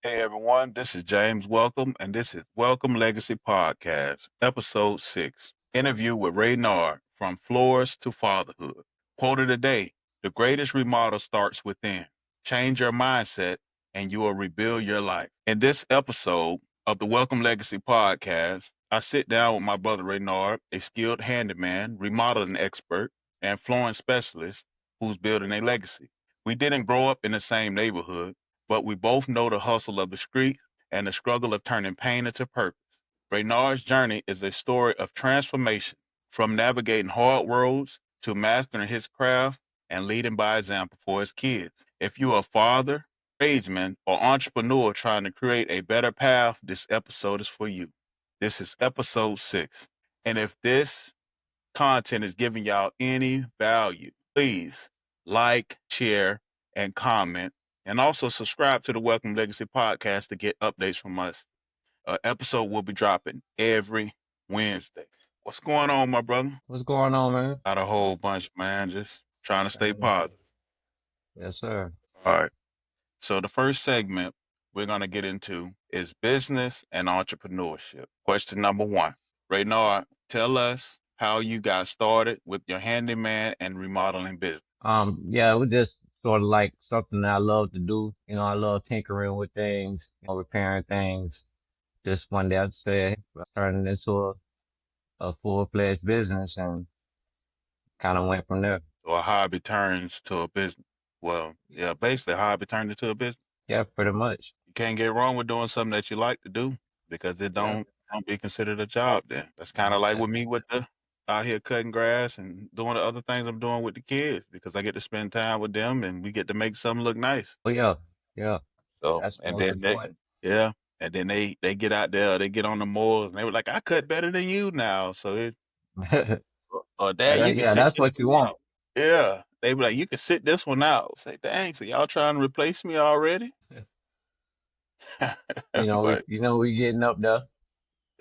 Hey everyone, this is James Welcome, and this is Welcome Legacy Podcast, Episode 6. Interview with Raynard, From Floors to Fatherhood. Quote of the day: the greatest remodel starts within. Change your mindset, and you will rebuild your life. In this episode of the Welcome Legacy Podcast, I sit down with my brother Raynard, a skilled handyman, remodeling expert, and flooring specialist who's building a legacy. We didn't grow up in the same neighborhood, but we both know the hustle of the street and the struggle of turning pain into purpose. Reynard's journey is a story of transformation, from navigating hard roads to mastering his craft and leading by example for his kids. If you're a father, tradesman, or entrepreneur trying to create a better path, this episode is for you. This is episode 6. And if this content is giving y'all any value, please like, share, and comment. And also subscribe to the Welcome Legacy Podcast to get updates from us. Episode will be dropping every Wednesday. What's going on, my brother? What's going on, man? Not a whole bunch, man. Just trying to stay positive. Yes, sir. All right. So the first segment we're going to get into is business and entrepreneurship. Question number 1. Raynard, tell us how you got started with your handyman and remodeling business. Yeah, it was just sort of like something that I love to do. I love tinkering with things, repairing things. Just one day I said, turn it into a full-fledged business and kind of went from there. So a hobby turns to a business. Well, yeah, basically a hobby turned into a business. Yeah, pretty much. You can't get wrong with doing something that you like to do because it Yeah. don't be considered a job then. That's kind of like with me with the out here cutting grass and doing the other things I'm doing with the kids because I get to spend time with them and we get to make something look nice. Oh, yeah. Yeah. So That's and most then important. yeah, and then they get out there, they get on the moors and they were like, I cut better than you now. So Dad, you can Yeah, sit that's this what you one want. out. Yeah. They be like, you can sit this one out. Say, dang, so y'all trying to replace me already? But We getting up there.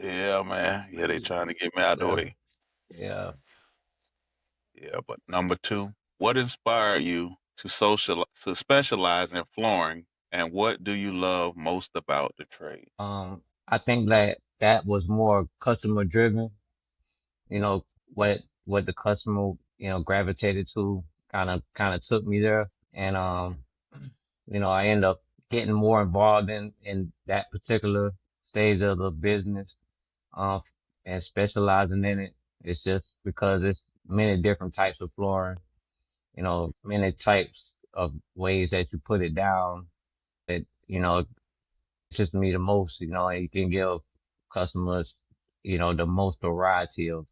yeah, man. Yeah, they trying to get me out the Yeah. way. Yeah. Yeah, but number 2, what inspired you to specialize in flooring, and what do you love most about the trade? I think that was more customer driven. you know, what the customer, gravitated to kind of took me there. And I end up getting more involved in that particular stage of the business, um, and specializing in it. It's just because it's many different types of flooring, many types of ways that you put it down that, interests me the most, and you can give customers, the most variety of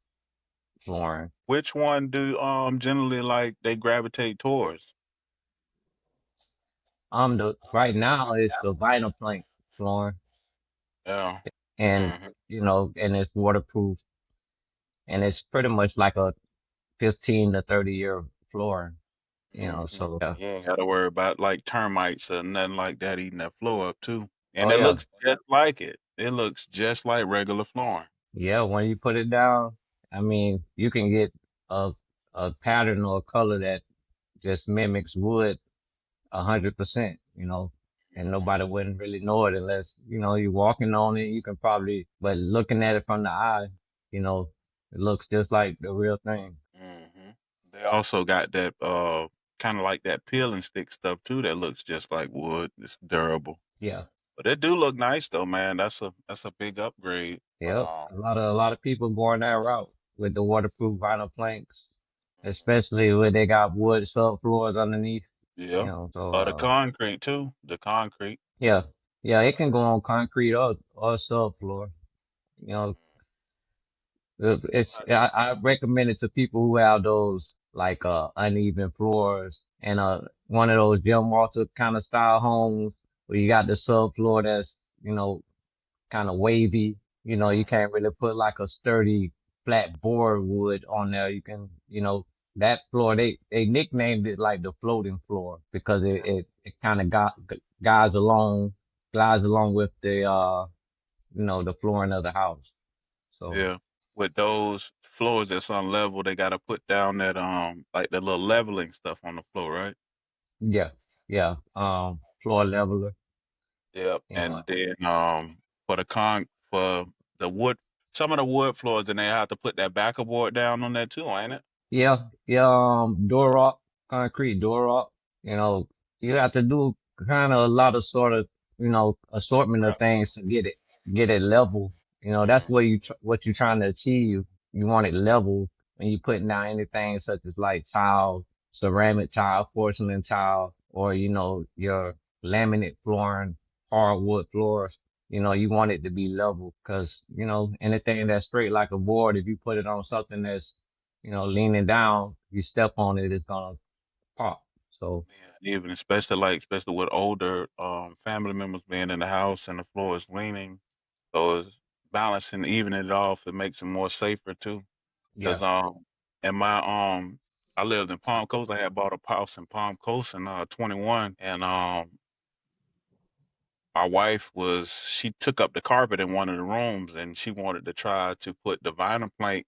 flooring. Which one do generally like they gravitate towards? The right now it's the vinyl plank flooring, Yeah. and Hmm. and it's waterproof, and it's pretty much like a 15 to 30-year flooring. Hmm. So yeah. You ain't got to worry about like termites or nothing like that eating that floor up too. And Oh it yeah. looks just like it. It looks just like regular flooring. Yeah, when you put it down, I mean, you can get a a pattern or a color that just mimics wood 100%, and nobody wouldn't really know it unless, you're walking on it. You can probably, but looking at it from the eye, you know, it looks just like the real thing. Hmm. They also got that kind of like that peel and stick stuff too that looks just like wood. It's durable. Yeah. But it do look nice though, man. That's a big upgrade. But Yep. A lot of people going that route with the waterproof vinyl planks, especially where they got wood subfloors underneath, yeah. so The concrete too. The concrete. yeah. Yeah, it can go on concrete or subfloor. You know, I recommend it to people who have those like uneven floors and one of those Jim Walter kind of style homes where you got the subfloor that's, kind of wavy. You can't really put like a sturdy flat board wood on there. You can, that floor, they nicknamed it like the floating floor because it kind of guides along, glides along with the flooring of the house. So Yeah. With those floors that's on level, they gotta put down that like the little leveling stuff on the floor, right? yeah, yeah, floor leveler. Yep. You know, And then for for the wood, some of the wood floors, and they have to put that backer board down on that too, ain't it? yeah, yeah, door rock, concrete door rock, you know, you have to do kind of a lot of sort of, assortment of Right. things to get it level. That's Mm, what you're trying to achieve. You want it level when you putting down anything such as like tile, ceramic tile, porcelain tile, or, your laminate flooring, hardwood floors. You want it to be level because, anything that's straight like a board, if you put it on something that's leaning down, you step on it, it's gonna pop. So yeah. Even especially with older family members being in the house and the floor is leaning, so it's balancing, evening it off. It makes it more safer too. yeah, Cause in my I lived in Palm Coast. I had bought a house in Palm Coast in 21, and my wife she took up the carpet in one of the rooms, and she wanted to try to put the vinyl plank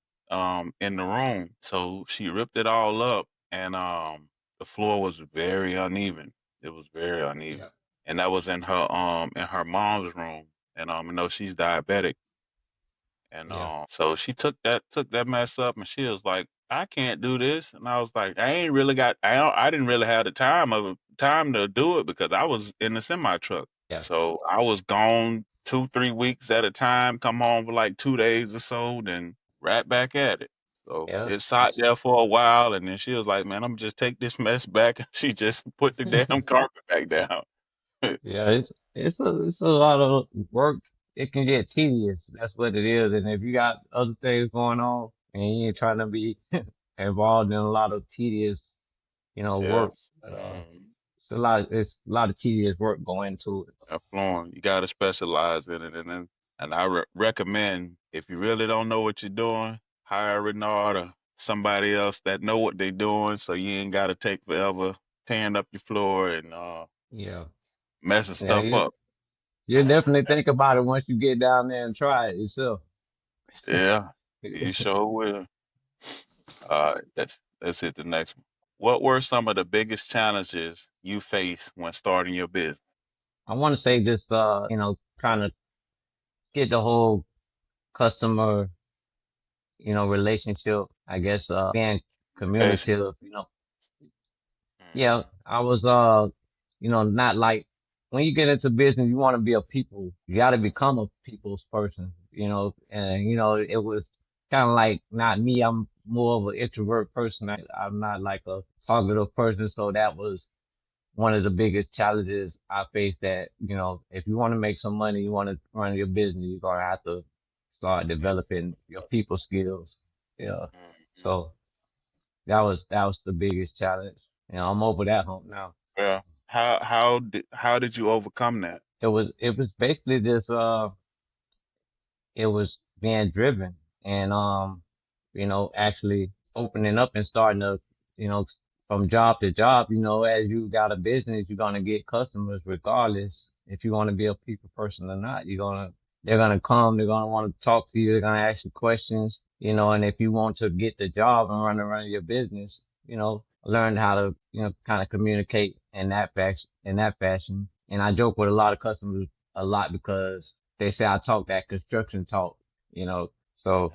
in the room. So she ripped it all up, and the floor was very uneven. It was very yeah, uneven, and that was in her mom's room. And she's diabetic, and yeah, so she took that mess up, and she was like, "I can't do this," and I was like, "I ain't really got I didn't really have the time to do it because I was in the semi truck." yeah, So I was gone 2, 3 weeks at a time, come home for like 2 days or so, then right back at it. So yeah. it sat there for a while, and then she was like, "Man, I'm gonna just take this mess back." She just put the damn carpet back down. Yeah, it's a lot of work. It can get tedious. That's what it is. And if you got other things going on and you ain't trying to be involved in a lot of tedious, Yeah. work, Mm. it's a lot of tedious work going into it. Flooring. You got to specialize in it, and I recommend if you really don't know what you're doing, hire Reynard or somebody else that know what they're doing, so you ain't got to take forever tearing up your floor and Yeah. messing Yeah, stuff up. you definitely think about it once you get down there and try it yourself. Yeah, you sure will. All right, that's it. The next one. What were some of the biggest challenges you faced when starting your business? I want to say this, trying to get the whole customer, relationship, I guess, being Communication. communicative, yeah, Mhm. I was, not like when you get into business, you want to be a people, you got to become a people's person, and, it was kind of like not me. I'm more of an introvert person. I'm not like a talkative person. So that was one of the biggest challenges I faced that, if you want to make some money, you want to run your business, you're going to have to start developing your people skills. Yeah. Mhm. So that was the biggest challenge. I'm over that hump now. Yeah. How did you overcome that? It was basically this, it was being driven and, actually opening up and starting to, you know, from job to job, as you got a business, you're going to get customers regardless if you want to be a people person or not. They're going to come, they're going to want to talk to you, they're going to ask you questions, and if you want to get the job and run around your business, learn how to, kind of communicate in that fashion. And I joke with a lot of customers a lot because they say I talk that construction talk, so,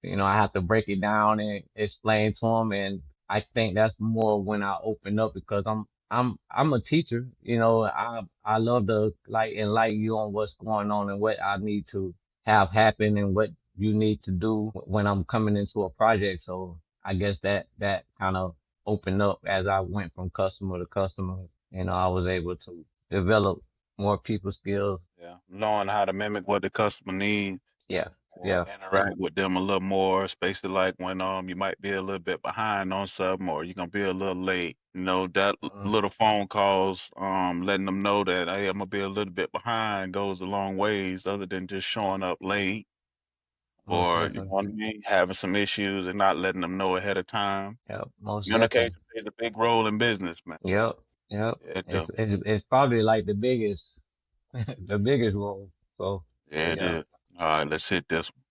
Mhm. I have to break it down and explain to them. And I think that's more when I open up because I'm a teacher, I love to like enlighten you on what's going on and what I need to have happen and what you need to do when I'm coming into a project. So I guess that kind of opened up as I went from customer to customer. I was able to develop more people skills. Yeah, knowing how to mimic what the customer needs Yeah, or yeah, interact with them a little more, especially like when you might be a little bit behind on something or you're gonna be a little late. That mm, little phone calls, letting them know that hey, I'm gonna be a little bit behind goes a long ways, other than just showing up late most or you know definitely. what I mean, having some issues and not letting them know ahead of time. Yeah, most Communication definitely. plays a big role in business, man. Yep, yep. Yeah, it It's do. it's, it's probably like the biggest, the biggest role. So Yeah, it yeah. is. All right, let's hit this one.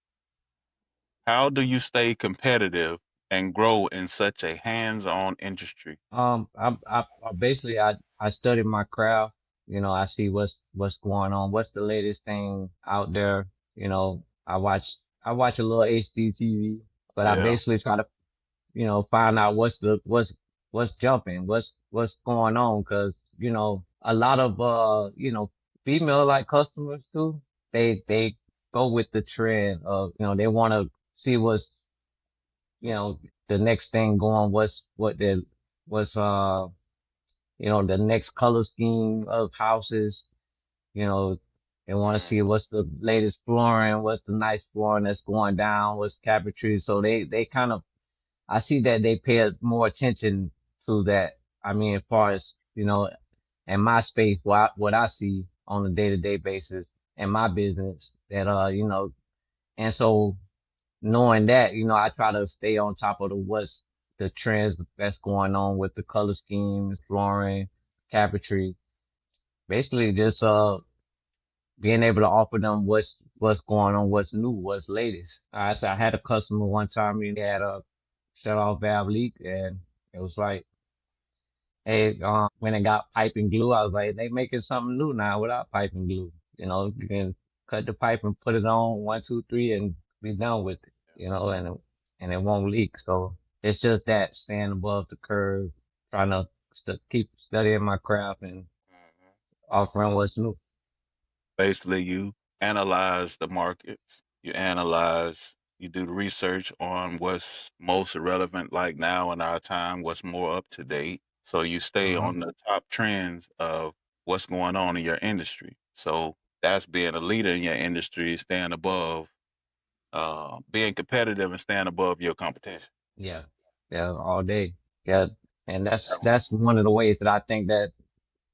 How do you stay competitive and grow in such a hands-on industry? I basically I studied my craft. I see what's going on, what's the latest thing out there. I watch a little HDTV, but I Yeah. basically try to find out what's jumping, what's going on, because a lot of female like customers too. They go with the trend of they want to see what's you know the next thing going, what's the next color scheme of houses. You know, they want to see Mhm. what's the latest flooring, what's the nice flooring that's going down, what's cabinetry. So they kind of I see that they pay more attention to that. I mean, as far as, in my space, what I see on a day-to-day basis in my business that, and so knowing that, I try to stay on top of what's the trends that's going on with the color schemes, flooring, cabinetry, basically just, being able to offer them what's going on, what's new, what's latest. I had a customer one time, had a shut off valve leak, and it was like, hey, when it got pipe and glue, I was like, they making something new now without pipe and glue. You can cut the pipe and put it on one, two, three, and be done with it. And it won't leak. So it's just that staying above the curve, trying to keep studying my craft and Mhm. offering what's new. Basically, you analyze the markets, you do the research on what's most relevant, like now in our time, what's more up to date. So you stay Uh-huh. on the top trends of what's going on in your industry. So that's being a leader in your industry, staying above, being competitive and staying above your competition. Yeah. Yeah, all day. Yeah. And that's one of the ways that I think that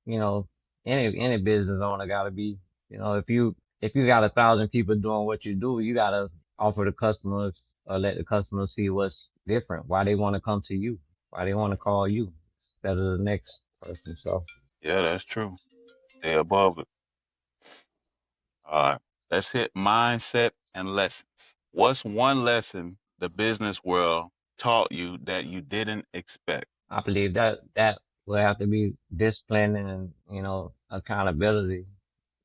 you know, any business owner gotta be, if you got 1,000 people doing what you do, you gotta offer the customers or let the customers see what's different, why they want to come to you, why they want to call you instead of the next person. So Yeah, that's true. Stay above it. All right. Let's hit mindset and lessons. What's one lesson the business world taught you that you didn't expect? I believe that will have to be discipline and, accountability.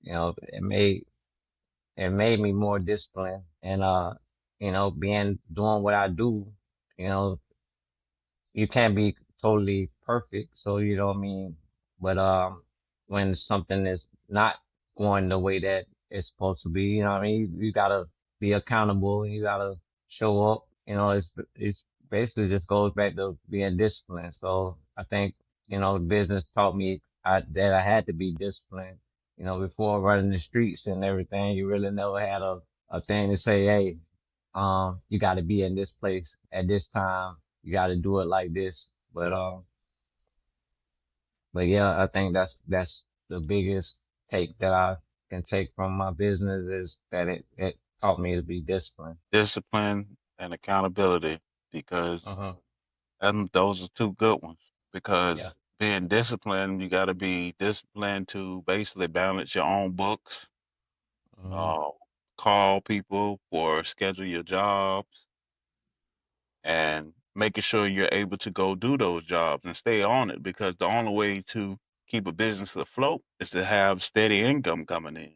It made me more disciplined and, doing what I do, you know, you can't be totally perfect. So you know what I mean. But when something is not going the way that it's supposed to be, what I mean. You gotta be accountable. And you gotta show up. It's basically just goes back to being disciplined. So I think business taught me that I had to be disciplined. Before running the streets and everything, you really never had a thing to say, hey, you got to be in this place at this time. You got to do it like this. But but yeah, I think that's the biggest take that I can take from my business is that it taught me to be disciplined. Discipline and accountability, Uh because huh. those are two good ones. Yeah. Because being disciplined, you got to be disciplined to basically balance your own books, Hmm. uh, call people or schedule your jobs, and making sure you're able to go do those jobs and stay on it. Because the only way to keep a business afloat is to have steady income coming in.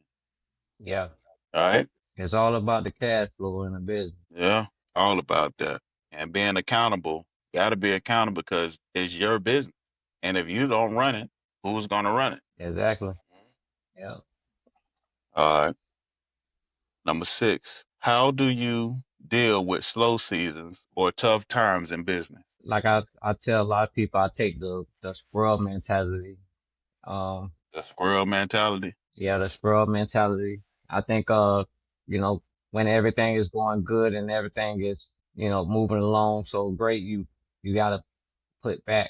Yeah. All right. It's all about the cash flow in the business. Yeah, all about that. And being accountable, got to be accountable because it's your business. And if you don't run it, who's going to run it? Exactly. Yeah. All right. Number six, how do you deal with slow seasons or tough times in business? Like I tell a lot of people, I take the squirrel mentality. Um, The squirrel mentality. Yeah, the scrub mentality. I think, you know, when everything is going good and everything is, moving along so great, you gotta put back,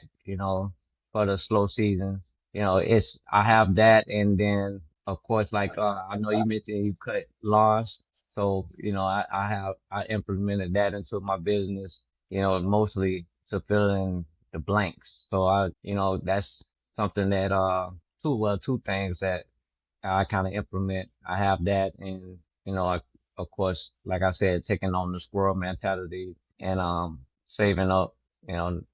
for the slow season. I have that, and then of course, like I know you mentioned you cut lawns, so I implemented that into my business, mostly to fill in the blanks. So that's something that two things that I kind of implement. I have that, and of course, like I said, taking on the squirrel mentality and saving up.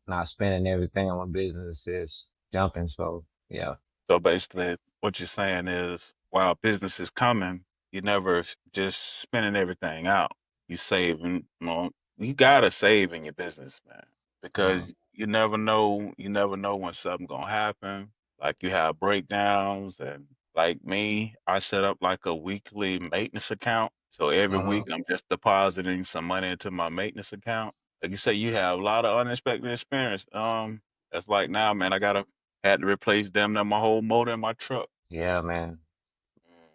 Not spending everything on my business is jumping. So yeah. So basically, what you're saying is, while business is coming, you never just spending everything out. You saving. You gotta save in your business, man, Uh, because you never know. You never know when something gonna happen. Like you have breakdowns, and like me, I set up like a weekly maintenance account. So every uh, week, I'm just depositing some money into my maintenance account. Like you say, you have a lot of unexpected experience. That's like now, man. I gotta had to replace damn near my whole motor in my truck. yeah, man.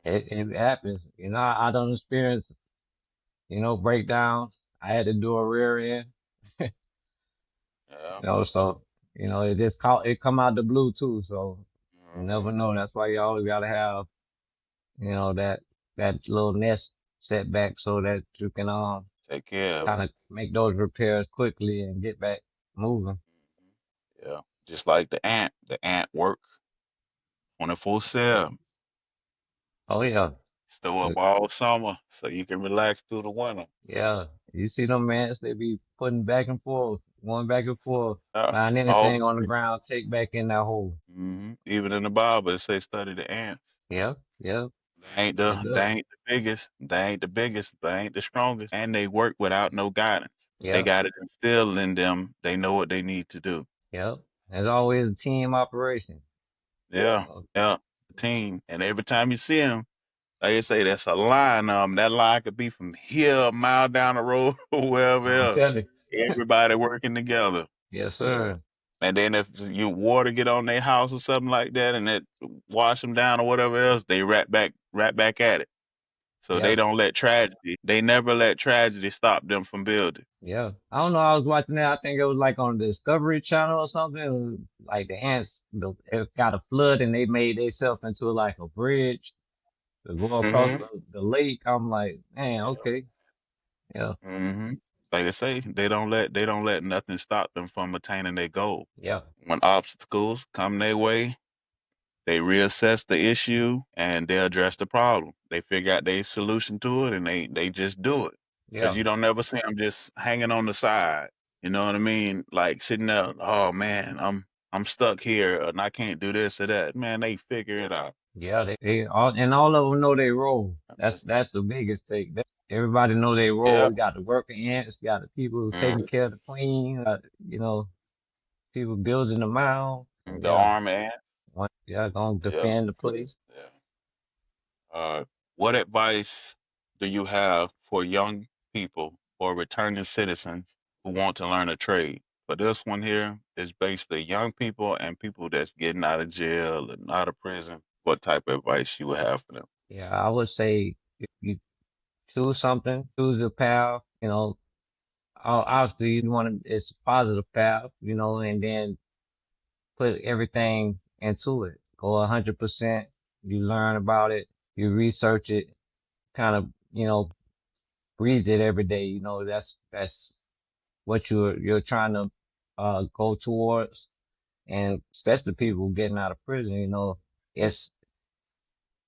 It happens. I don't experience, breakdowns. I had to do a rear end, Yeah. so, it come out the blue too. So you never Mhm. know. That's why you always gotta have, that little nest setback so that you can, Take care of it. kind of make those repairs quickly and get back moving. Yeah. Just like the ant. The ant works 24/7. Oh yeah. Store up all summer so you can relax through the winter. Yeah, you see them mans, they be putting back and forth, going back and forth, Yeah. find All anything on the ground, take back in that hole. Even in the Bible, it say study the ants. Yep, yep, They it does. ain't the biggest. They ain't the biggest. They ain't the strongest. And they work without no guidance. They Yep, got it instilled in them. They know what they need to do. yep. There's always a team operation. Yeah. So, Yeah. Team. And every time you see them, like they say, that's a line. That line could be from here, a mile down the road, or wherever I'm else. telling you. Everybody working together. Yes, sir. And then if you water get on their house or something like that, and it wash them down or whatever else, they right back at it. So they Yep, don't let tragedy. They never let tragedy stop them from building. yeah. I don't know. I was watching that. I think it was like on the Discovery Channel or something. It was like the ants, it got a flood and they made themselves into like a bridge to go across Hmm. the lake. I'm like, man, okay. Yeah, Hmm. Like I say, they don't let nothing stop them from attaining their goal. yeah, When obstacles come their way, they reassess the issue and they address the problem. They figure out their solution to it and they just do it. Because yeah. you don't never see them just hanging on the side. You know what I mean? Like sitting there, oh man, I'm stuck here and I can't do this or that. Man, they figure it out. Yeah, they all of them know their role. That's the biggest thing. Everybody know their role. Yeah. You got the working ants, you got the people who taking Mm, care of the queen, you know, people building the mound. So the yeah, arm ant. yeah, gonna Yeah. defend the place. Yeah. What advice do you have for young people or returning citizens who want to learn a trade? For this one here is basically young people and people that's getting out of jail and out of prison. What type of advice you would have for them? Yeah, I would say if you choose something, choose your path. Obviously you want to, it's a positive path, and then put everything into it. Go 100%. You learn about it, you research it, kind of, breathe it every day. That's what you're trying to go towards, and especially people getting out of prison. It's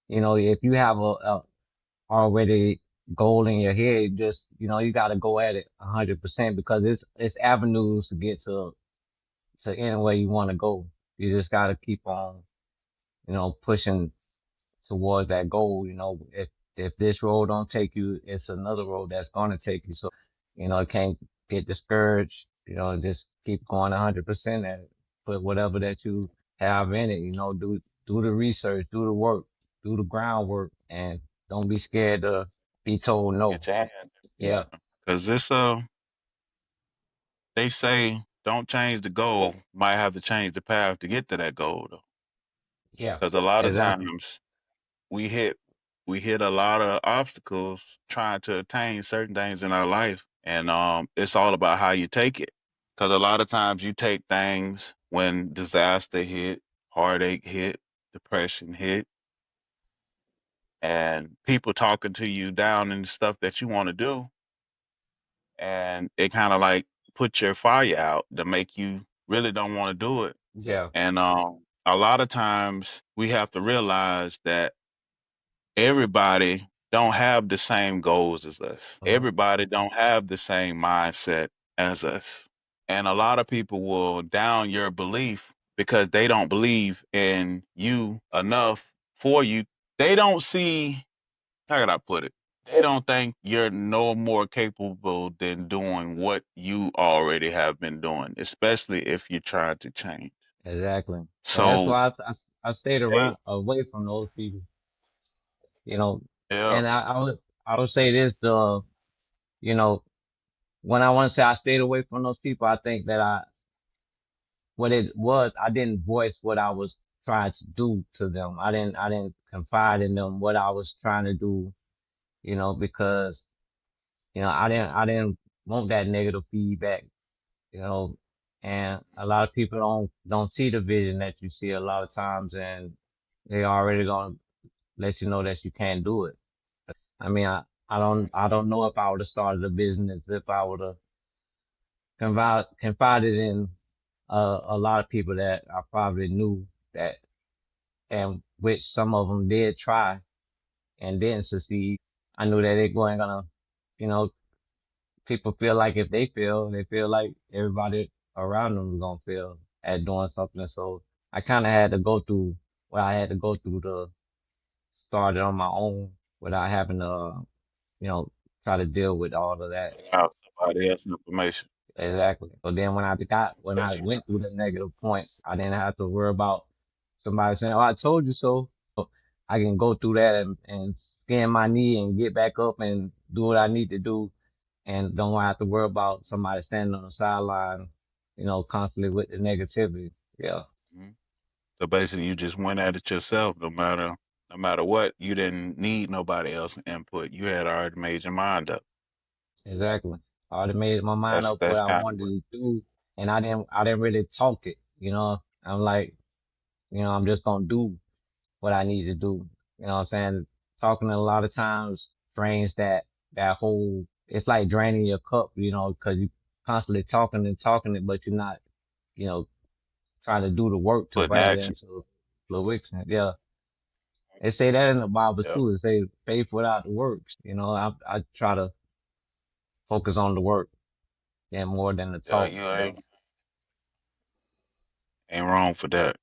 if you have a already goal in your head, just you got to go at it 100% because it's avenues to get to anywhere you want to go. You just got to keep on pushing towards that goal. If this road don't take you, it's another road that's gonna take you. So, you can't get discouraged. Just keep going 100% at it. Put whatever that you have in it. Do the research, do the work, do the groundwork, and don't be scared to be told no. Get your hand. Yeah, Because they say don't change the goal, might have to change the path to get to that goal though. yeah, Because a lot of exactly. times we hit we hit a lot of obstacles trying to attain certain things in our life, and it's all about how you take it. Because a lot of times you take things when disaster hit, heartache hit, depression hit, and people talking to you down in the stuff that you want to do, and it kind of like put your fire out to make you really don't want to do it. Yeah, And a lot of times we have to realize that everybody don't have the same goals as us. uh, Everybody don't have the same mindset as us. And a lot of people will down your belief because they don't believe in you enough for you. They don't see, how can I put it? They don't think you're no more capable than doing what you already have been doing, especially if you're trying to change. exactly. And that's So why I stayed they, around away from those people, you know. yeah, And I would say this, you know, when I want to say I stayed away from those people, I think that what it was, I didn't voice what I was trying to do to them. I didn't confide in them what I was trying to do, because, I didn't want that negative feedback, you know, and a lot of people don't see the vision that you see a lot of times, and they already gonna let you know that you can't do it. I mean, I don't know if I would have started a business if I would have confided in a lot of people that I probably knew that, and which some of them did try and didn't succeed. I knew that they weren't gonna, you know, people feel like if they fail, they feel like everybody around them is gonna fail at doing something. So I kind of had to go through what I had to go through to start it on my own without having to, try to deal with all of that. out somebody else's information. Exactly. So then when I Yes, you went through the negative points, I didn't have to worry about somebody saying, "Oh, I told you so." I can go through that and skin my knee and get back up and do what I need to do, and don't have to worry about somebody standing on the sideline, constantly with the negativity. Yeah, Mhm. So basically, you just went at it yourself. No matter what, you didn't need nobody else's input. You had already made your mind up. exactly. I already made my mind That's up what that's I kind of wanted what. to do, and I didn't really talk it. I'm like, I'm just gonna do what I need to do. You know what I'm saying? Talking a lot of times drains that whole. It's like draining your cup, because you constantly talking and talking it, but you're not, you know, trying to do the work to Putting bring it action. into fruition. Yeah, they say that in the Bible Yeah, too. They say faith without the works. I try to focus on the work and more than the yeah, talk. you Yeah, ain't wrong for that.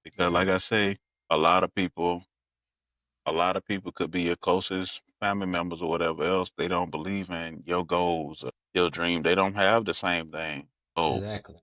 Because, yeah. like I say, a lot of people, a lot of people could be your closest family members or whatever else. They don't believe in your goals, or your dream. They don't have the same thing. So, Exactly.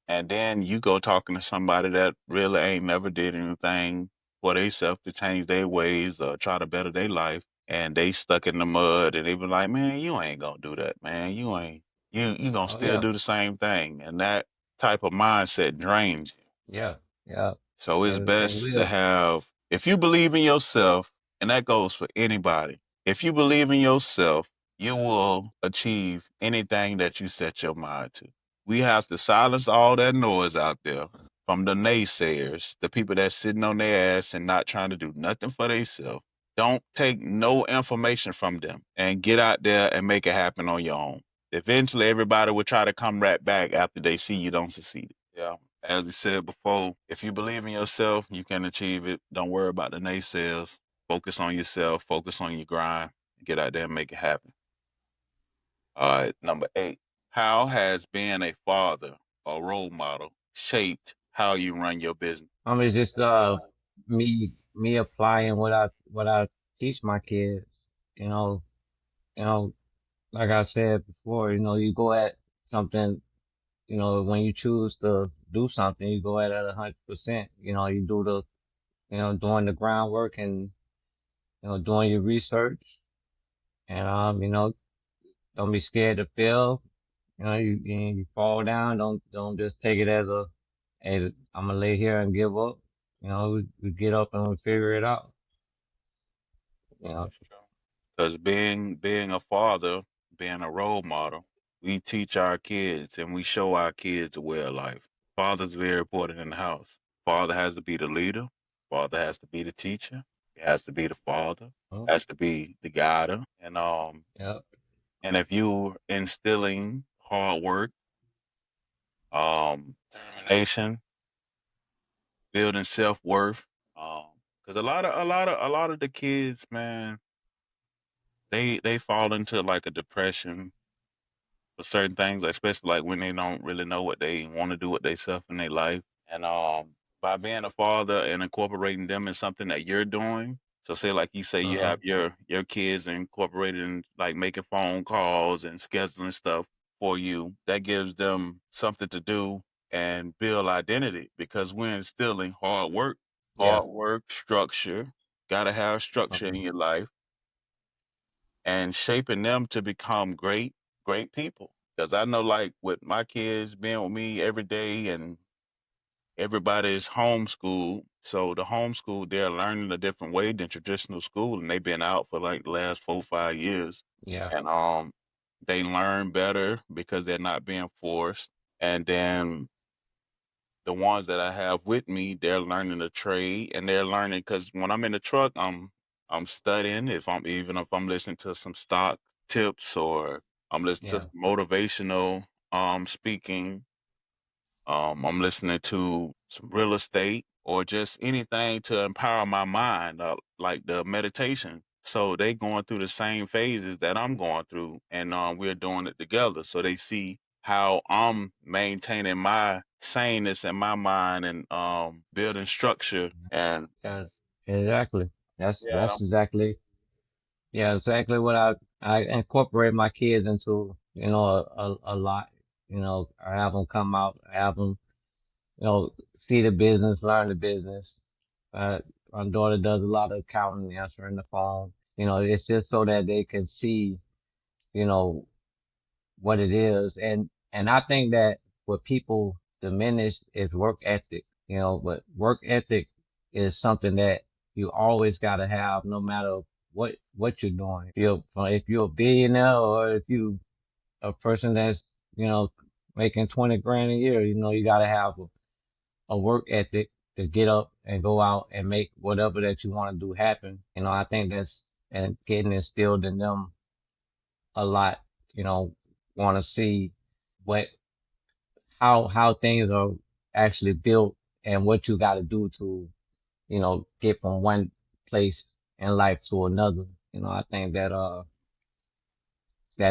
and then you go talking to somebody that really ain't never did anything for themselves to change their ways or try to better their life, and they stuck in the mud, and they be like, "Man, you ain't gonna do that, man. You ain't. You gonna Oh still yeah, do the same thing." And that type of mindset drains you. yeah, yeah. So it's They best to will. have, if you believe in yourself, and that goes for anybody, if you believe in yourself, you will achieve anything that you set your mind to. We have to silence all that noise out there from the naysayers, the people that's sitting on their ass and not trying to do nothing for themselves. Don't take no information from them and get out there and make it happen on your own. Eventually, everybody will try to come right back after they see you don't succeed. Yeah. As we said before, if you believe in yourself, you can achieve it. Don't worry about the naysayers. Focus on yourself, focus on your grind, get out there and make it happen. All right, number 8. How has being a father or role model shaped how you run your business? It's just me applying what I teach my kids. You know, you know, like I said before, you go at something. When you choose to do something, you go at it 100%. You do doing the groundwork and doing your research, and don't be scared to fail. You fall down. Don't just take it as hey, I'm gonna lay here and give up. We get up and we figure it out. You know, That's true. Because being a father, being a role model, we teach our kids and we show our kids a way of life. Father's very important in the house. Father has to be the leader. Father has to be the teacher. He has to be the father. oh, Has to be the guider. yeah, And if you instilling hard work, determination, building self worth, because a lot of the kids, man, they fall into like a depression for certain things, especially like when they don't really know what they want to do with themselves in their life. And by being a father and incorporating them in something that you're doing, so say like you say you Uh-huh. have your kids incorporated in like making phone calls and scheduling stuff for you, that gives them something to do and build identity because we're instilling Yeah. hard work, structure, gotta have structure in Uh-huh. your life and shaping them to become great people. Because I know like with my kids being with me every day and everybody's homeschooled. So the homeschool, they're learning a different way than traditional school, and they've been out for like the last 4 5 years, Yeah. and they learn better because they're not being forced. And then the ones that I have with me, they're learning a trade, and they're learning because when I'm in the truck, I'm studying. If I'm listening to some stock tips or I'm listening to Yeah. motivational speaking, I'm listening to some real estate or just anything to empower my mind, like the meditation. So they going through the same phases that I'm going through, and we're doing it together. So they see how I'm maintaining my saneness in my mind and building structure. And Yeah. Exactly. yeah, That's exactly, yeah, exactly what I incorporate my kids into, a lot. I have them come out, I have them, see the business, learn the business. Uh, my daughter does a lot of accounting, answering the phone. It's just so that they can see, you know, what it is. And I think that what people diminish is work ethic, but work ethic is something that you always got to have no matter what you're doing. If you're a billionaire or if you a person that's, you know, making 20 grand a year, you got to have a work ethic to get up and go out and make whatever that you want to do happen. I think that's and getting instilled in them a lot, you know, want to see what how things are actually built and what you got to do to, get from one place in life to another. I think that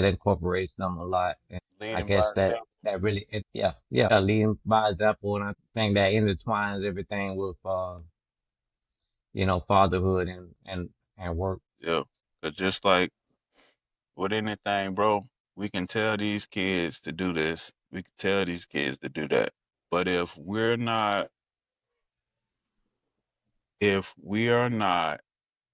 incorporates them a lot. And I leading by guess that example. that really yeah, leading by example, and I think that intertwines everything with fatherhood and work. Yeah, because just like with anything, bro, we can tell these kids to do this. We can tell these kids to do that. But if we are not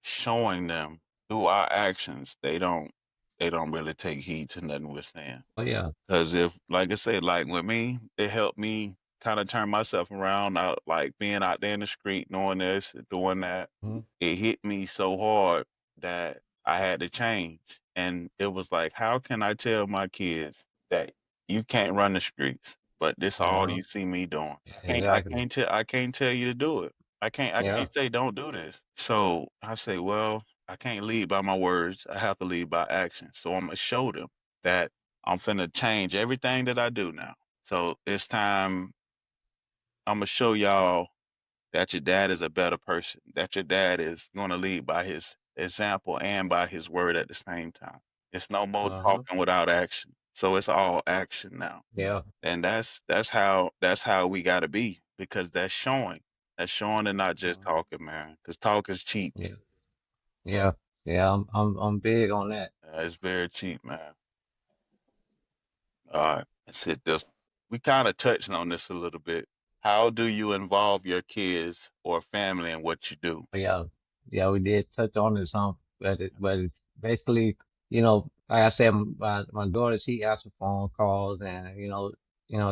showing them through our actions, they don't really take heed to nothing we're saying. Oh yeah. Because if, like I said, like with me, it helped me kind of turn myself around. Out like being out there in the street, knowing this, doing that. Mhm. It hit me so hard that I had to change. And it was like, how can I tell my kids that you can't run the streets, but this all Uh-huh. you see me doing? Exactly. I can't tell you to do it. I Yeah. can't say don't do this. So I say, well, I can't lead by my words. I have to lead by action. So I'm gonna show them that I'm finna change everything that I do now. So it's time I'm gonna show y'all that your dad is a better person, that your dad is gonna lead by his example and by his word at the same time. It's no more Uh-huh. talking without action. So it's all action now. Yeah. And that's how we gotta be because that's showing. That's showing and not just Uh-huh. talking, man. Because talk is cheap. Yeah. Yeah. Yeah. I'm big on that. It's very cheap, man. All right, let's hit this. We kind of touched on this a little bit. How do you involve your kids or family in what you do? But yeah, yeah, we did touch on this some, but it's basically, like I said, my daughter, she answers phone calls and,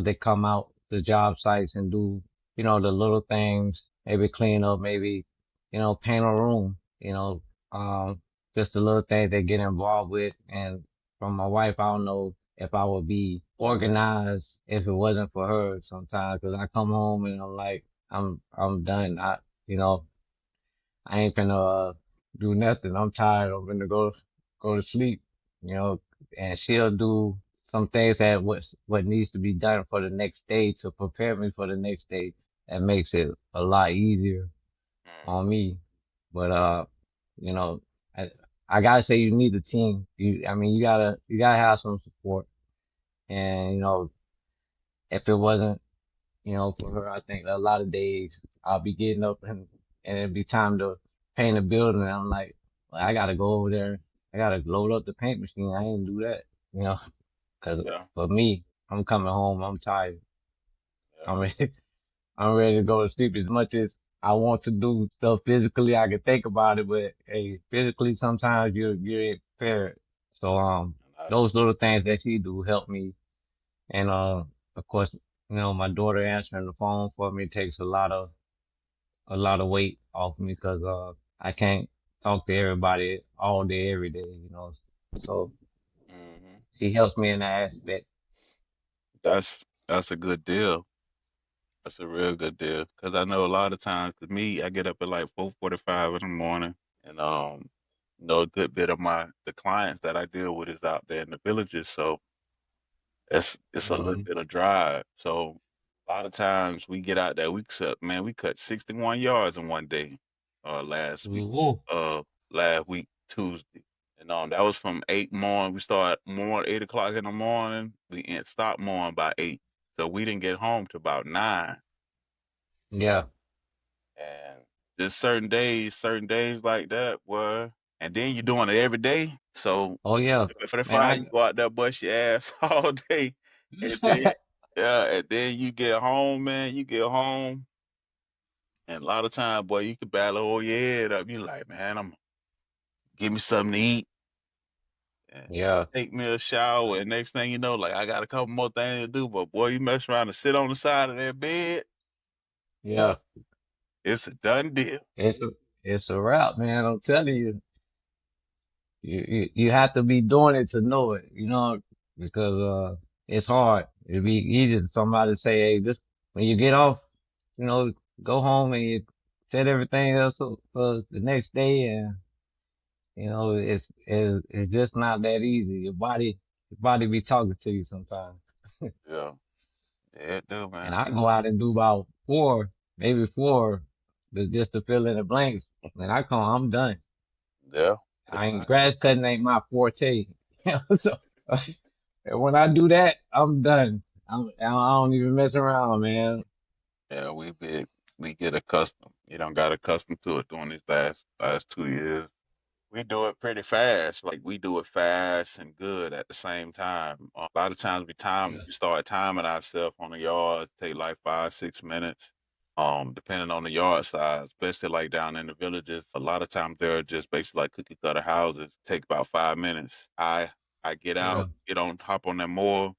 they come out to job sites and do, the little things, maybe clean up, maybe, paint a room, just the little things they get involved with. And from my wife, I don't know if I would be organized if it wasn't for her sometimes, because I come home and I'm like, I'm done. You know, I ain't finna do nothing. I'm tired. I'm gonna go to sleep, you know, and she'll do some things that what needs to be done for the next day to prepare me for the next day. That makes it a lot easier Mm, on me. But you know, I I gotta say you need a team. I mean, you gotta have some support. And if it wasn't, For her, I think a lot of days I'll be getting up and it'll be time to paint a building. And I'm like, well, I gotta go over there. I gotta load up the paint machine. I ain't do that, you know, because Yeah, for me, I'm coming home. I'm tired. yeah, I'm ready. I'm ready to go to sleep. As much as I want to do stuff physically, I can think about it, but hey, physically sometimes you're impaired. So and those little things that she do help me. And of course, my daughter answering the phone for me takes a lot of weight off me because I can't talk to everybody all day every day. So hmm she helps me in that aspect. that's a good deal. That's a real good deal because I know a lot of times. For me, I get up at like 4:45 in the morning, and a good bit of the clients that I deal with is out there in the villages, so it's a little Hmm. bit of drive. So a lot of times we get out there, we cut 61 yards in one day, last week, Ooh, uh, last week Tuesday, and that was from 8 morning. We start more 8 o'clock in the morning. Stop mowing by 8, so we didn't get home till about 9. yeah. And just certain days like that, boy. And then you're doing it every day. So Oh yeah, for the man. fire, you go out there bust your ass all day. And then and then you get home, man. You get home, and a lot of time, boy, you can battle hold your head up. You like, man, I'm give me something to eat and Yeah, take me a shower. And next thing you know, like I got a couple more things to do. But boy, you mess around and sit on the side of that bed, yeah. it's a done deal. It's a it's a wrap, man. I'm telling you, you have to be doing it to know it, because it's hard. It'd be easy for somebody to say, hey, this when you get off, go home and you set everything else up for the next day, and it's just not that easy. Your body be talking to you sometimes. Yeah, yeah, it do, And man. I go out and do about four, maybe four, just to fill in the blanks. And I'm done. Yeah, it's I ain't grass cutting ain't my forte. So and when I do that, I'm done. I don't even mess around, man. Yeah, we get accustomed. You don't got accustomed to it during these last 2 years. We do it pretty fast. Like we do it fast and good at the same time. A lot of times Yeah, we start timing ourselves on the yard, take like 5, 6 minutes. Depending on the yard size, especially like down in the villages, a lot of times they're just basically like cookie cutter houses. Take about 5 minutes. I get yeah, out, hop on that mower.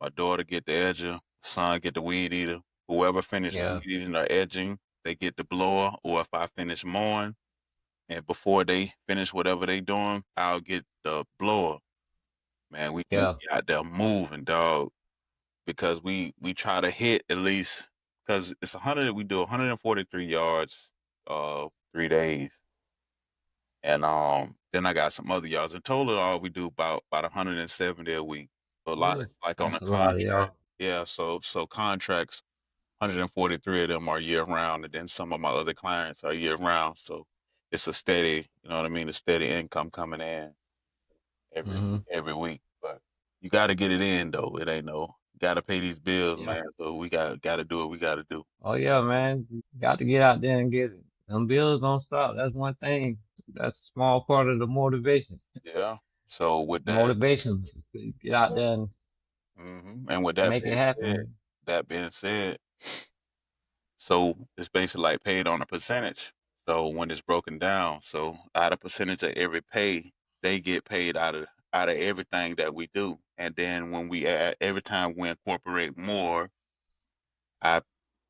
My daughter get the edger, son get the weed eater. Whoever finished yeah, weed eating or edging, they get the blower. Or if I finish mowing, and before they finish whatever they doing, I'll get the blower. Man, we yeah. be out there moving, dog, because we try to hit at least because it's 100. We do 143 yards, 3 days, and then I got some other yards. In total, all we do about 170 a week. A lot Really? like on a That's a lot, yeah. contract. Yeah, so contracts 143 of them are year round, and then some of my other clients are year round. So it's a steady, you know what I mean, a steady income coming in every Hmm. every week. But you got to get it in though. It ain't no got to pay these bills, Yeah. man. So we got to do what we got to do. Oh yeah, man. You got to get out there and get it. Them bills don't stop. That's one thing. That's a small part of the motivation. Yeah. So with that, Motivation. Get out there and and with that make it being said, happen. that being said, so it's basically like paid on a percentage. So when it's broken down, so out of percentage of every pay, they get paid out of everything that we do. And then when we add every time we incorporate more, I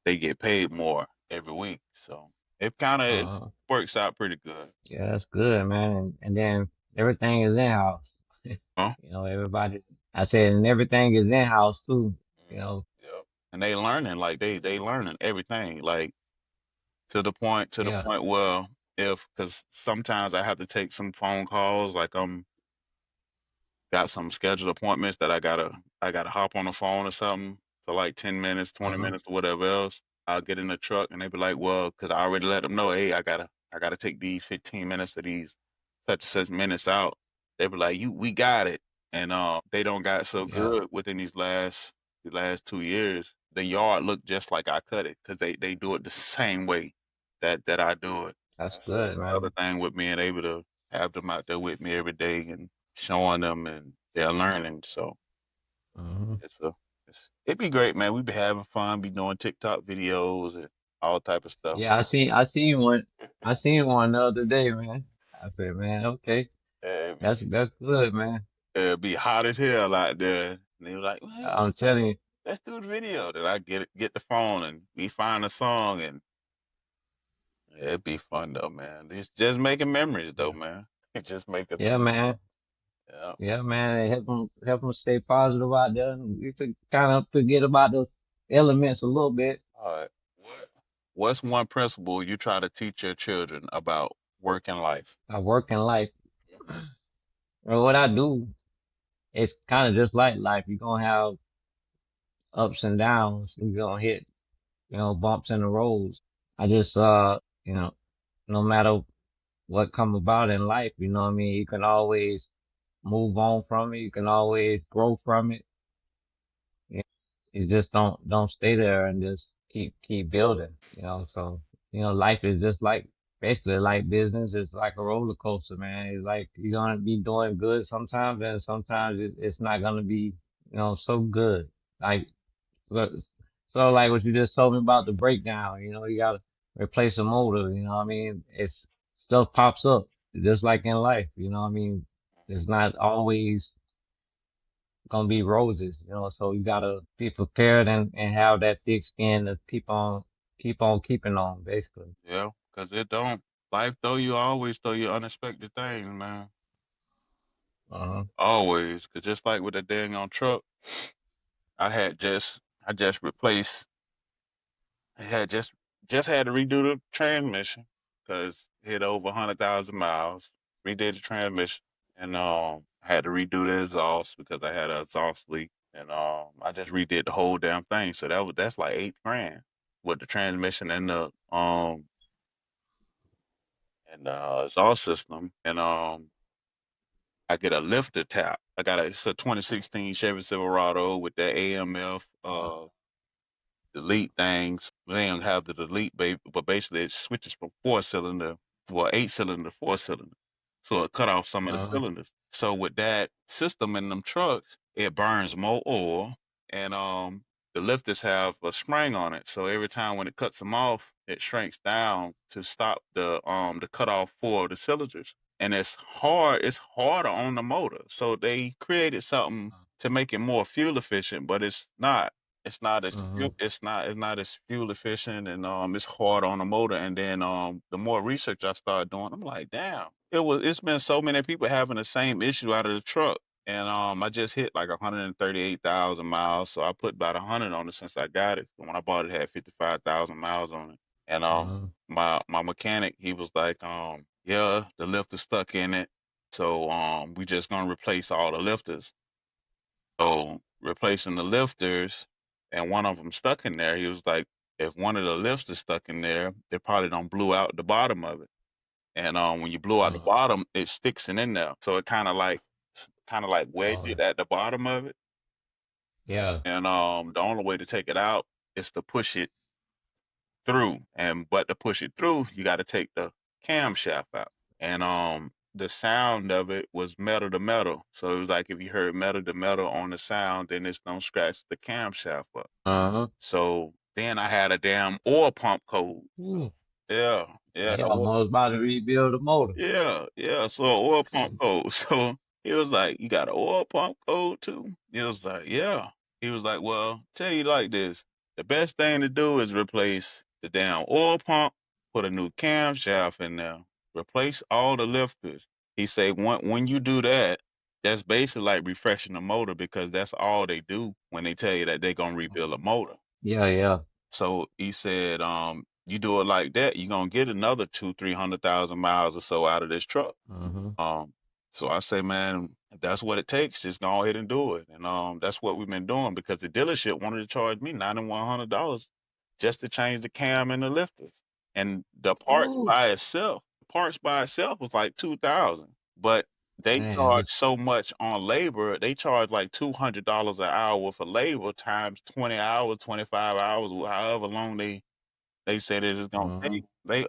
they get paid more every week. So it kind of Uh-huh. works out pretty good. Yeah, that's good, man. And then everything is in house. Huh? Everybody. I said, and everything is in house too. You Mhm. know. Yep. And they learning like they learning everything like Yeah. to the point where if because sometimes I have to take some phone calls like I'm got some scheduled appointments that I gotta hop on the phone or something for like 10 minutes, Uh 20 huh. minutes or whatever else. I'll get in the truck and they be like, well, because I already let them know, hey, I gotta take these 15 minutes of these such and such minutes out. They be like, we got it. And they don't got so Yeah. good within the last 2 years. the yard look just like I cut it because they do it the same way that I do it. That's That's good, the other man. thing with being able to have them out there with me every day and showing them and they're learning. So Hmm. it's a it'd be great, man. We be having fun, be doing TikTok videos and all type of stuff. Yeah, I seen one the other day, man. I said, man, okay, Uh, that's good, man. It'd be hot as hell out there. And they were like, well, hey, I'm telling you, let's do the video. Then I get the phone and we find a song and yeah, it'd be fun though, man. It's just making memories though, yeah, man. It just making yeah, man, yeah. yeah, man. Help them stay positive out there. And you could kind of forget about the elements a little bit. All right. What's one principle you try to teach your children about work and life? I work in life, and what I do, it's kind of just like life. You're gonna have ups and downs. You're gonna hit, bumps in the roads. I just, no matter what come about in life, you know what I mean? You can always move on from it. You can always grow from it. You, you just don't stay there and just keep building, So, life is just like basically like business. It's like a roller coaster, man. It's like you're gonna be doing good sometimes and sometimes it's not gonna be, so good. Like, so so like what you just told me about the breakdown, you gotta replace a motor, you know what I mean? It's stuff pops up just like in life, you know what I mean? It's not always gonna be roses, so you gotta be prepared and have that thick skin to keep on keeping on, basically. Yeah, because it don't. Life throw you always throw you unexpected things, man. Uh-huh. Always. Cause just like with the dang on truck, I just replaced I had just had to redo the transmission because it hit over 100,000 miles. Redid the transmission and I had to redo the exhaust because I had an exhaust leak. And I just redid the whole damn thing. So that's like 8 grand with the transmission and exhaust system. And I get a lifter tap. It's a 2016 Chevy Silverado with that AMF delete things. They don't have the delete, baby, but basically it switches from 4 cylinder, 8 cylinder to 4 cylinder. So it cut off some of the Uh-huh. cylinders. So with that system in them trucks, it burns more oil, and the lifters have a spring on it. So every time when it cuts them off, it shrinks down to stop the cut off 4 of the cylinders. And it's harder on the motor. So they created something to make it more fuel efficient, but Uh-huh. it's not as fuel efficient and it's hard on the motor. And then the more research I started doing, I'm like, damn, it's been so many people having the same issue out of the truck. And I just hit like 138,000 miles. So I put about 100 on it since I got it. When I bought it, it had 55,000 miles on it. And Uh-huh. my mechanic, he was like, yeah, the lifter's stuck in it. So we just gonna replace all the lifters. So replacing the lifters and one of them stuck in there, he was like, if one of the lifts is stuck in there, they probably don't blew out the bottom of it. And when you blew out the Uh-huh. bottom, it sticks in there. So it kind of like wedge Oh, it at the bottom of it. yeah. And the only way to take it out is to push it through. But to push it through, you got to take the camshaft out. And the sound of it was metal to metal. So it was like if you heard metal to metal on the sound, then it's don't scratch the camshaft up. Uh-huh. So then I had a damn oil pump code. Ooh. Yeah, yeah, Yeah, almost about to rebuild the motor. yeah. So an oil pump code. So he was like, "You got an oil pump code too?" He was like, "Yeah." He was like, "Well, tell you like this: the best thing to do is replace the damn oil pump, put a new camshaft in there, replace all the lifters." He said, when you do that, that's basically like refreshing the motor because that's all they do when they tell you that they're gonna rebuild a motor. Yeah, yeah. So he said, you do it like that, you're gonna get another 300,000 miles or so out of this truck. Uh-huh. Um, so I say, man, if that's what it takes, just go ahead and do it. And that's what we've been doing because the dealership wanted to charge me $9,100 just to change the cam and the lifters. And the Ooh. parts by itself was like 2,000. But they Man, charge it's so much on labor. They charge like $200 an hour for labor times 20 hours, 25 hours, however long they said it is gonna hmm take.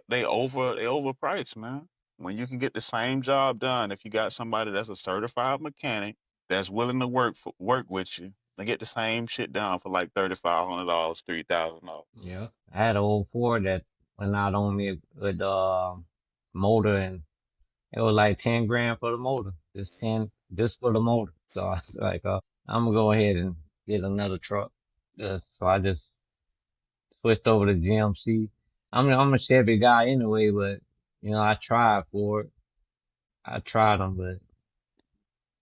They overpriced, man. When you can get the same job done, if you got somebody that's a certified mechanic that's willing to work with you, they get the same shit done for like $3,500, $3,000. yeah. I had an old Ford that went out on me with motor, and it was like 10 grand for the motor. Just for the motor. So I was like, I'm gonna go ahead and get another truck. So I just switched over to GMC. I'm a Chevy guy anyway, but I tried for it. I tried them, but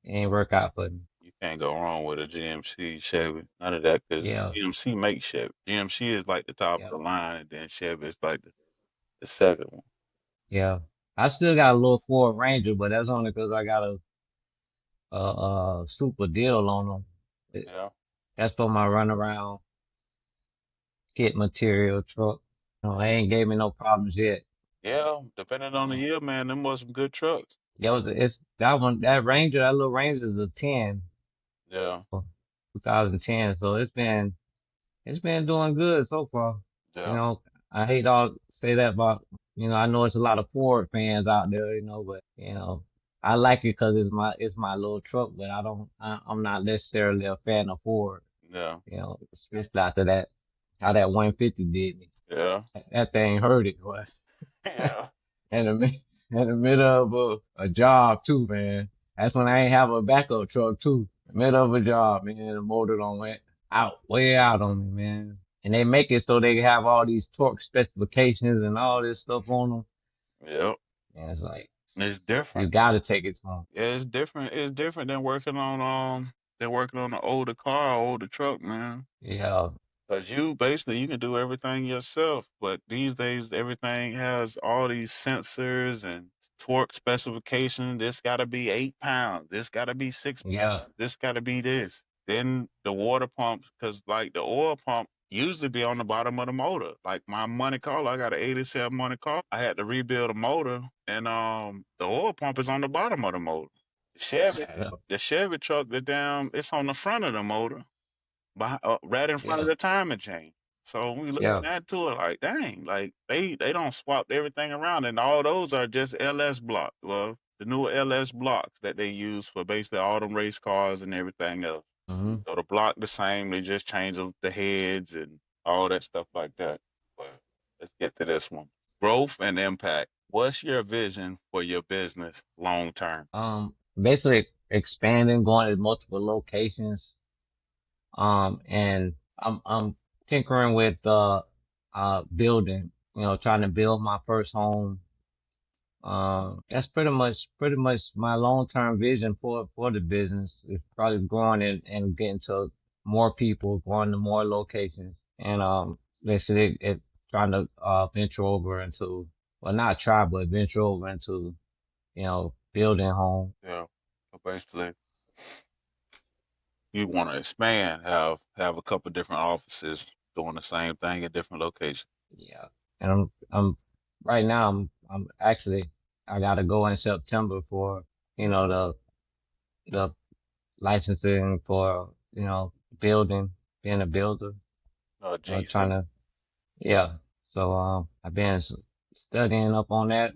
it ain't work out for me. You can't go wrong with a GMC Chevy. None of that because Yeah, GMC makes Chevy. GMC is like the top yeah, of the line, and then Chevy is like the second one. yeah. I still got a little Ford Ranger, but that's only 'cause I got a super deal on them. Yeah. That's for my runaround kit material truck. They ain't gave me no problems yet. Yeah, depending on the Uh, year, man, them was some good trucks. it's that one, that little Ranger is a 10, Yeah, 2010. So it's been doing good so far. You yeah, know, I hate all say that about, I know it's a lot of Ford fans out there, but I like it 'cause it's my little truck, but I'm not necessarily a fan of Ford, yeah, especially after how that 150 did me. yeah, That thing hurt it, boy. yeah, in in the middle of a job too, man. That's when I ain't have a backup truck too. Middle of a job, man. The motor don't went way out on me, man. And they make it so they have all these torque specifications and all this stuff on them. yeah. And it's like It's you different. gotta take it to them. Yeah, it's different. It's different than working on an older car, or older truck, man. Yeah, Cause you basically you can do everything yourself, but these days everything has all these sensors and torque specifications. This got to be 8 pounds. This got to be 6 pounds. yeah, This got to be this. Then the water pumps, cause like the oil pump usually be on the bottom of the motor. Like my Monte Carlo, I got an '87 Monte Carlo. I had to rebuild a motor, and the oil pump is on the bottom of the motor. Chevy, yeah, the Chevy truck, it's on the front of the motor right in front of yeah, the timing chain. So we looking yeah. at to it like, dang, like they don't swap everything around, and all those are just LS blocks. Well, the newer LS blocks that they use for basically all them race cars and everything else. hmm So the block the same, they just change the heads and all that stuff like that. But let's get to this one: growth and impact. What's your vision for your business long term? Basically expanding, going to multiple locations. And I'm tinkering with building, trying to build my first home. That's pretty much my long-term vision for the business is probably growing and getting to more people, going to more locations, and basically trying to venture over into, well, not try, but venture over into, building home. Yeah, so basically you want to expand, have a couple different offices doing the same thing at different locations. Yeah. And I'm right now I'm actually I gotta go in September for, the licensing for, building, being a builder, trying GC. to, yeah. So, I've been studying up on that,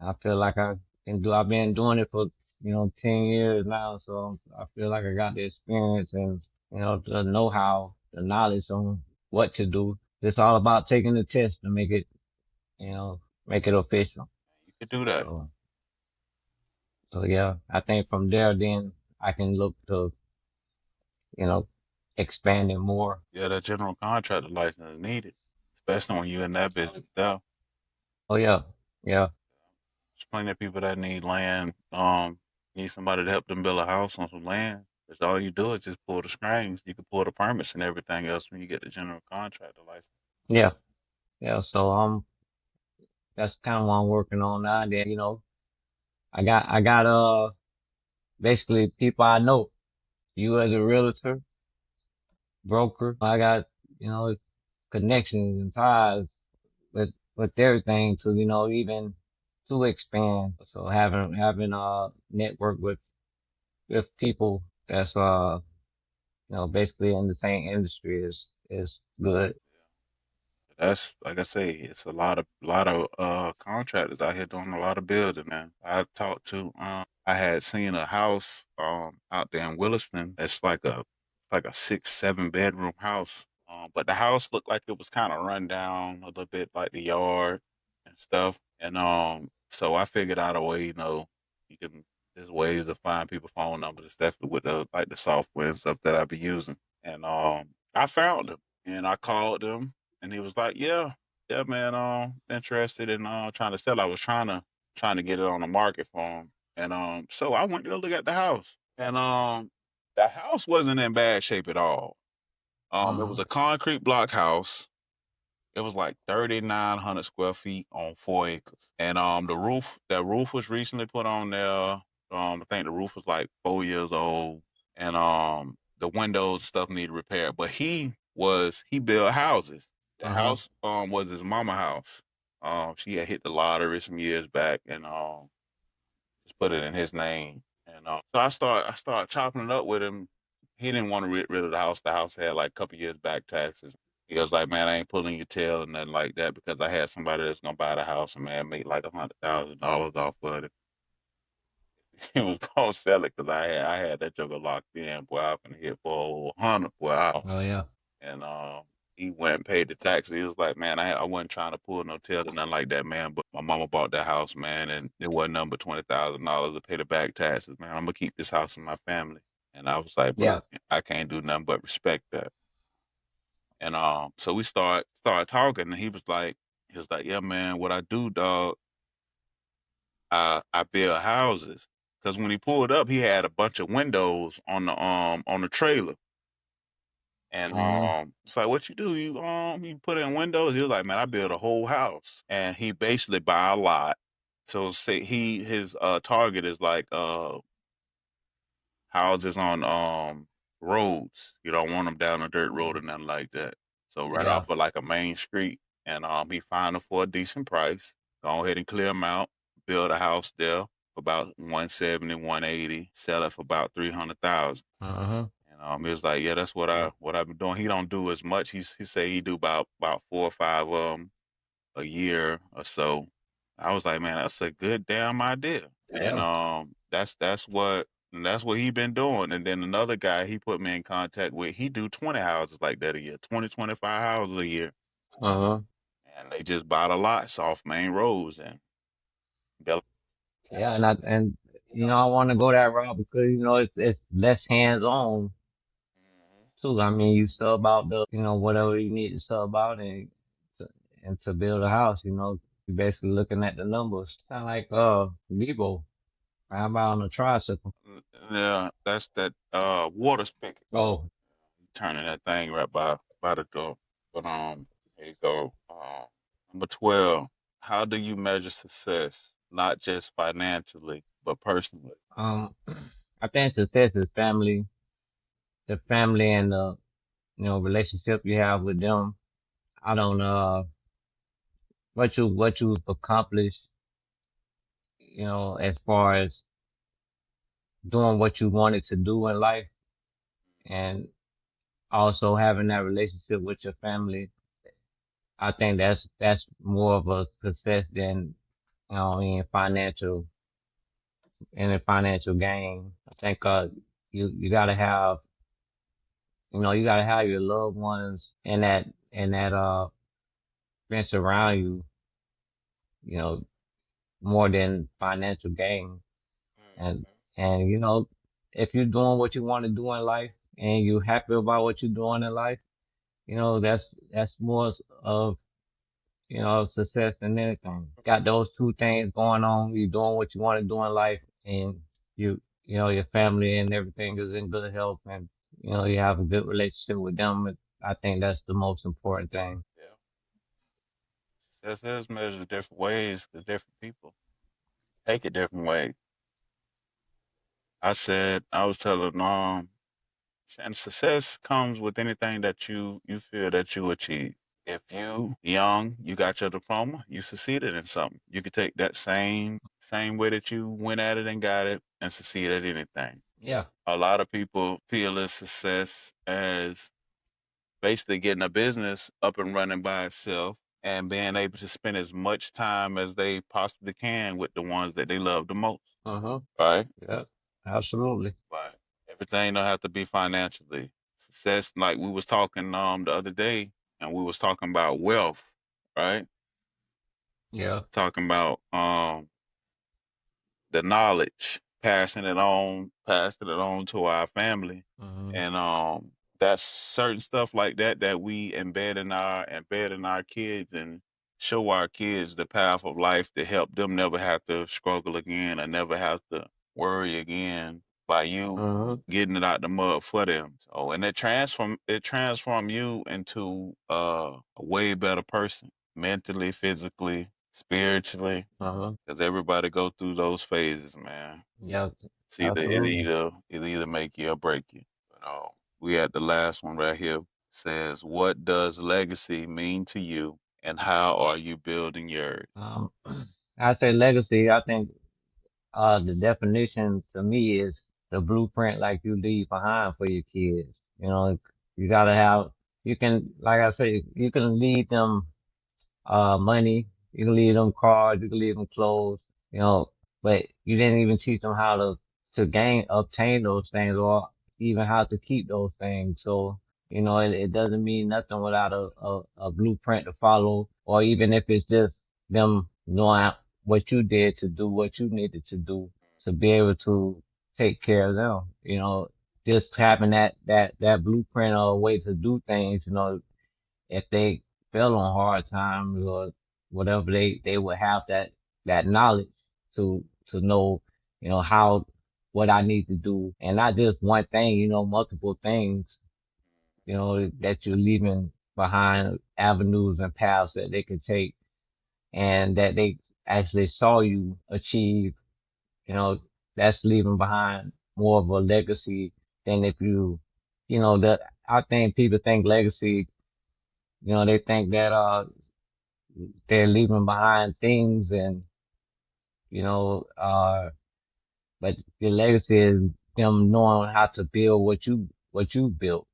I feel like I've been doing it for, 10 years now. So I feel like I got the experience and, the know-how, the knowledge on what to do. It's all about taking the test to make it official. You could do that. So, so yeah, I think from there, then I can look to, you know, expanding more. Yeah, that general contractor license is needed, especially when you're in that business now. Oh yeah, yeah, There's plenty of people that need land. Need somebody to help them build a house on some land. Because all you do is just pull the strings. You can pull the permits and everything else when you get the general contractor license. yeah, yeah. So that's kind of what I'm working on now. Then I got basically people I know. You as a realtor, broker, I got connections and ties with everything to even. to expand. So having network with people that's basically in the same industry is good. That's like I say, it's a lot of contractors out here doing a lot of building, man. I talked to I had seen a house out there in Williston. It's like a 6, 7 bedroom house. But the house looked like it was kind of run down a little bit, like the yard and stuff. And so I figured out a way, you can there's ways to find people's phone numbers, especially with the software and stuff that I be using. And I found him and I called him and he was like, "Yeah, yeah, man, interested in trying to sell." I was trying to get it on the market for him, and so I went to go look at the house, and the house wasn't in bad shape at all. It was Hmm. a concrete block house. It was like 3,900 square feet on 4 acres, and the roof was recently put on there. I think the roof was like 4 years old, and the windows and stuff needed repair. But he built houses. The Hmm. house was his mama house. She had hit the lottery some years back, and just put it in his name. And so I started chopping it up with him. He didn't want to get rid of the house. The house had like a couple years back taxes. He was like, "Man, I ain't pulling your tail and nothing like that because I had somebody that's gonna buy the house and man make like $100,000 off of it." He was gonna sell it because I had that joker locked in. Boy, I finna hit for over 100. Boy, Oh yeah. and he went and paid the taxes. He was like, "Man, I wasn't trying to pull no tail or nothing like that, man. But my mama bought that house, man, and it wasn't nothing but $20,000 to pay the back taxes, man. I'm gonna keep this house in my family." And I was like, "Bro, Yeah. I can't do nothing but respect that." And so we started talking, and he was like, "Yeah, man, what I do, dog, I build houses." Because when he pulled up, he had a bunch of windows on the trailer. And Hmm. it's like, "What you do? You put in windows?" He was like, "Man, I built a whole house." And he basically buy a lot. So say his target is like houses on roads. You don't want them down a dirt road or nothing like that. So right Yeah. off of like a main street. And he find them for a decent price. Go ahead and clear them out. Build a house there for about 170, 180. Sell it for about 300,000. Hmm. And he was like, "Yeah, that's what I've been doing." He don't do as much. He say he do about 4 or 5 a year or so. I was like, "Man, that's a good damn idea." And Yeah. that's what he been doing. And then another guy he put me in contact with, he do 20 houses like that a year, 20, 25 houses a year. Hmm. And they just bought a lots off main roads and they're Yeah, and I want to go that route because it's less hands on too. I mean, you sub out whatever you need to sub out and to build a house. You basically looking at the numbers, kind of like Vivo. How about on a tricycle? yeah, that's that water spigot. Oh, Turning that thing right by the door. But here you go. Number 12. How do you measure success, not just financially, but personally? um, I think success is family, the family and the relationship you have with them. I don't know what you've accomplished, as far as doing what you wanted to do in life and also having that relationship with your family. I think that's more of a success than in financial gain. I think you gotta have your loved ones and that fence around you, you know, more than financial gain. And Mhm. and if you're doing what you want to do in life and you're happy about what you're doing in life, that's more of success than anything. Got those two things going on. You're doing what you want to do in life, and your family and everything is in good health, and you have a good relationship with them. I think that's the most important thing. Yeah. Success is measured different ways because different people take it different ways. I was telling and success comes with anything that you feel that you achieve. If you young, you got your diploma, you succeeded in something. You could take that same way that you went at it and got it and succeed at anything. Yeah. A lot of people feel a success as basically getting a business up and running by itself and being able to spend as much time as they possibly can with the ones that they love the most. Uh-huh. Right? Yeah. Absolutely. Right. Everything don't have to be financially. Success, like we was talking the other day, and we was talking about wealth, right? Yeah. Talking about the knowledge, passing it on to our family. Mm-hmm. And that's certain stuff like that that we embed in our kids and show our kids the path of life to help them never have to struggle again or never have to worry again by you Mm-hmm. getting it out the mud for them. So and it transform you into a way better person mentally, physically, spiritually, Uh-huh. because everybody go through those phases, man. Yeah. It's either it Absolutely. either it either make you or break you. But we had the last one right here. Says, what does legacy mean to you, and how are you building yours? Um, I say legacy. I think the definition to me is the blueprint like you leave behind for your kids. You know, you gotta have. You can, like I say, you can leave them money. You can leave them cars, you can leave them clothes, you know, but you didn't even teach them how to obtain those things or even how to keep those things. So, you know, it doesn't mean nothing without a blueprint to follow, or even if it's just them knowing what you did to do what you needed to do to be able to take care of them. You know, just having that blueprint or a way to do things, you know, if they fell on hard times or whatever, they would have that knowledge to know, you know, how what I need to do, and not just one thing, you know, multiple things, you know, that you're leaving behind avenues and paths that they could take, and that they actually saw you achieve, you know, that's leaving behind more of a legacy than if you know, that I think people think legacy, you know, they think that they're leaving behind things and you know but the legacy is them knowing how to build what you built,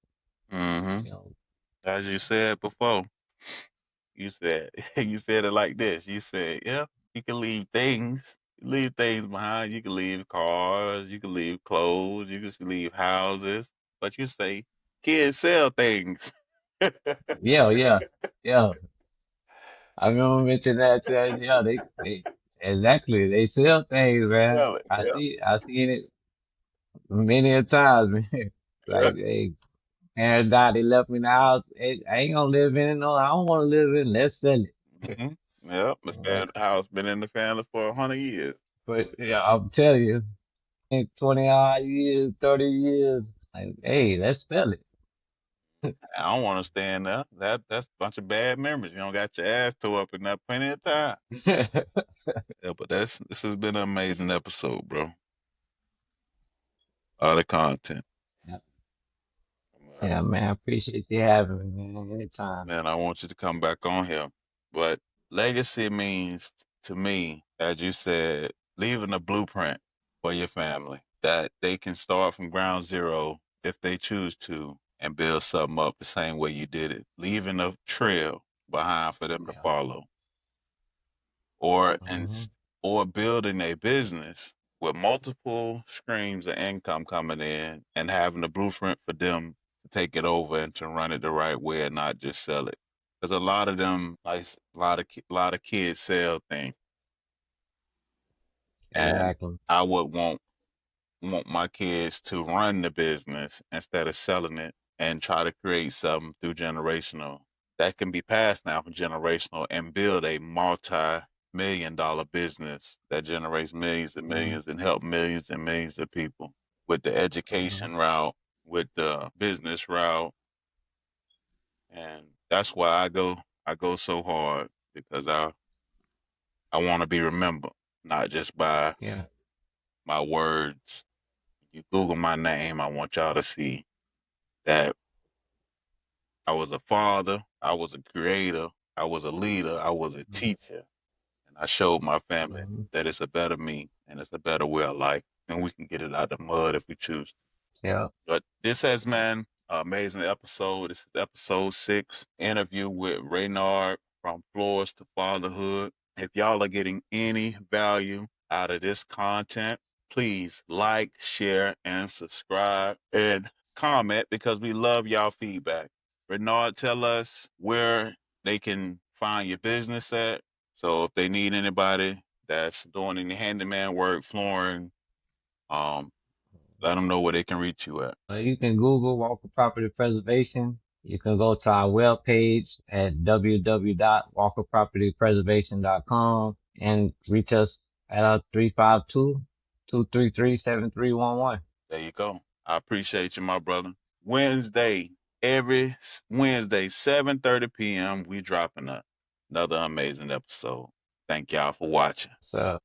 Mm-hmm. you know. As you said before, you said you said it like this. You said, yeah, you can leave things. Leave things behind. You can leave cars. You can leave clothes. You can leave houses. But you say kids sell things. Yeah, yeah, yeah, I remember mentioning that to her. Yeah, they exactly, they sell things, man. Sell it. I seen it many a times, man. Yeah. Like, hey, parents died, they left me in the house. Hey, I ain't gonna live in it, no, I don't want to live in it. Let's sell it. Mm-hmm. Yep. The house been in the family for 100 years. But yeah, I'm telling you, 20 odd years, 30 years. Like, hey, let's spell it. I don't want to stand there. That's a bunch of bad memories. You don't got your ass tore up in that plenty of time. Yeah, but this has been an amazing episode, bro. All the content. Yeah, Uh, yeah, man. I appreciate you having me, man. Anytime. Man, I want you to come back on here. But legacy means to me, as you said, leaving a blueprint for your family that they can start from ground zero if they choose to and build something up the same way you did it, leaving a trail behind for them to Yeah. follow. or and Hmm. or building a business with multiple streams of income coming in and having a blueprint for them to take it over and to run it the right way and not just sell it. Because a lot of them, like a lot of kids sell things, and Exactly. I would want my kids to run the business instead of selling it and try to create something through generational that can be passed down from generational and build a multi-million-dollar business that generates millions and Hmm. millions and help millions and millions of people with the Hmm. education route, with the business route. And that's why I go so hard because I want to be remembered, not just by Yeah. my words. You Google my name, I want y'all to see that I was a father. I was a creator. I was a leader. I was a teacher. And I showed my family Mm-hmm. that it's a better me and it's a better way of life. And we can get it out the mud if we choose. Yeah. But this has been an amazing episode. This is episode 6, interview with Raynard from Floors to Fatherhood. If y'all are getting any value out of this content, please like, share, and subscribe and comment because we love y'all feedback. Raynard, tell us where they can find your business at. So if they need anybody that's doing any handyman work, flooring, um, let them know where they can reach you at. You can Google Walker Property Preservation. You can go to our webpage at www.walkerpropertypreservation.com and reach us at our 352-233-7311. There you go. I appreciate you, my brother. Wednesday, every Wednesday, 7:30 p.m., we dropping another amazing episode. Thank y'all for watching. So